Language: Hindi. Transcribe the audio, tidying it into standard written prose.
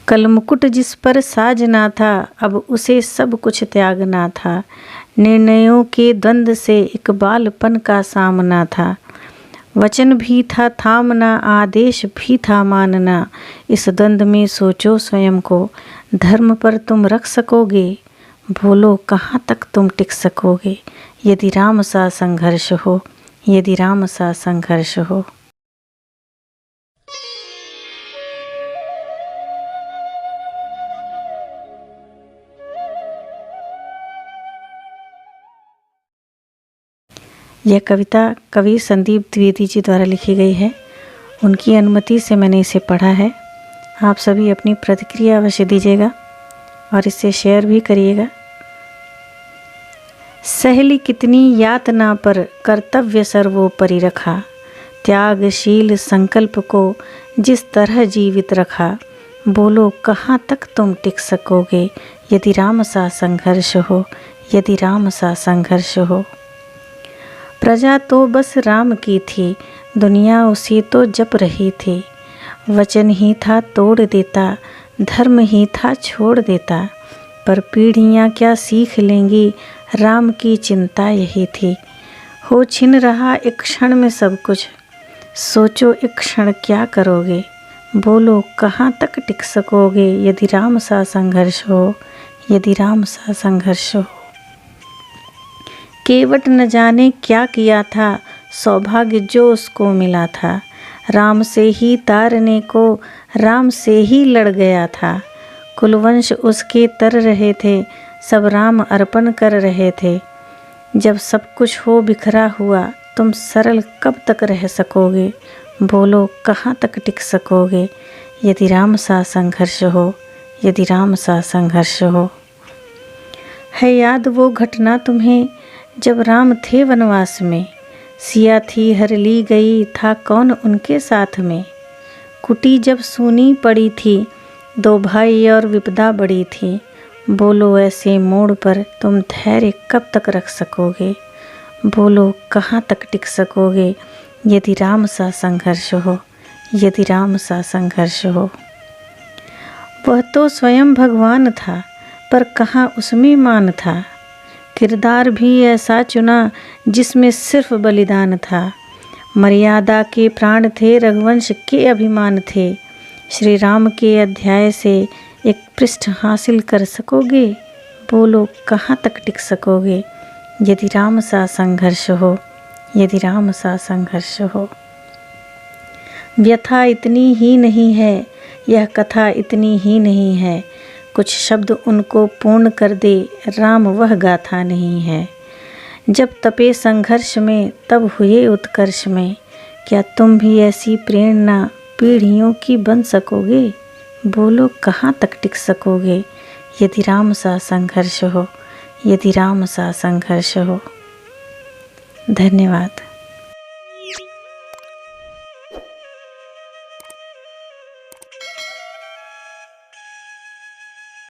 कल मुकुट जिस पर साजना था, अब उसे सब कुछ त्यागना था। निर्णयों के द्वंद्व से एक बालपन का सामना था। वचन भी था थामना, आदेश भी था मानना। इस द्वंद्व में सोचो स्वयं को, धर्म पर तुम रख सकोगे? बोलो कहाँ तक तुम टिक सकोगे? यदि राम सा संघर्ष हो, यदि राम सा संघर्ष हो। यह कविता कवि संदीप द्विवेदी जी द्वारा लिखी गई है। उनकी अनुमति से मैंने इसे पढ़ा है। आप सभी अपनी प्रतिक्रिया अवश्य दीजिएगा और इसे शेयर भी करिएगा। सहली कितनी यातना पर कर्तव्य सर्वोपरि रखा, त्यागशील संकल्प को जिस तरह जीवित रखा। बोलो कहाँ तक तुम टिक सकोगे? यदि राम सा संघर्ष हो, यदि राम सा संघर्ष हो। प्रजा तो बस राम की थी, दुनिया उसी तो जप रही थी। वचन ही था तोड़ देता, धर्म ही था छोड़ देता। पर पीढ़ियाँ क्या सीख लेंगी, राम की चिंता यही थी। हो छिन रहा एक क्षण में सब कुछ, सोचो एक क्षण क्या करोगे? बोलो कहाँ तक टिक सकोगे? यदि राम सा संघर्ष हो, यदि राम सा संघर्ष हो। केवट न जाने क्या किया था, सौभाग्य जो उसको मिला था। राम से ही तारने को, राम से ही लड़ गया था। कुलवंश उसके तर रहे थे, सब राम अर्पण कर रहे थे। जब सब कुछ हो बिखरा हुआ, तुम सरल कब तक रह सकोगे? बोलो कहाँ तक टिक सकोगे? यदि राम सा संघर्ष हो, यदि राम सा संघर्ष हो। है याद वो घटना तुम्हें, जब राम थे वनवास में। सिया थी हर ली गई, था कौन उनके साथ में। कुटी जब सूनी पड़ी थी, दो भाई और विपदा बड़ी थी। बोलो ऐसे मोड़ पर तुम धैर्य कब तक रख सकोगे? बोलो कहाँ तक टिक सकोगे? यदि राम सा संघर्ष हो, यदि राम सा संघर्ष हो। वह तो स्वयं भगवान था, पर कहाँ उसमें मान था। किरदार भी ऐसा चुना जिसमें सिर्फ बलिदान था। मर्यादा के प्राण थे, रघुवंश के अभिमान थे। श्री राम के अध्याय से एक पृष्ठ हासिल कर सकोगे? बोलो कहाँ तक टिक सकोगे? यदि राम सा संघर्ष हो, यदि राम सा संघर्ष हो। व्यथा इतनी ही नहीं है, यह कथा इतनी ही नहीं है। कुछ शब्द उनको पूर्ण कर दे, राम वह गाथा नहीं है। जब तपे संघर्ष में, तब हुए उत्कर्ष में। क्या तुम भी ऐसी प्रेरणा पीढ़ियों की बन सकोगे? बोलो कहाँ तक टिक सकोगे? यदि राम सा संघर्ष हो, यदि राम सा संघर्ष हो। धन्यवाद।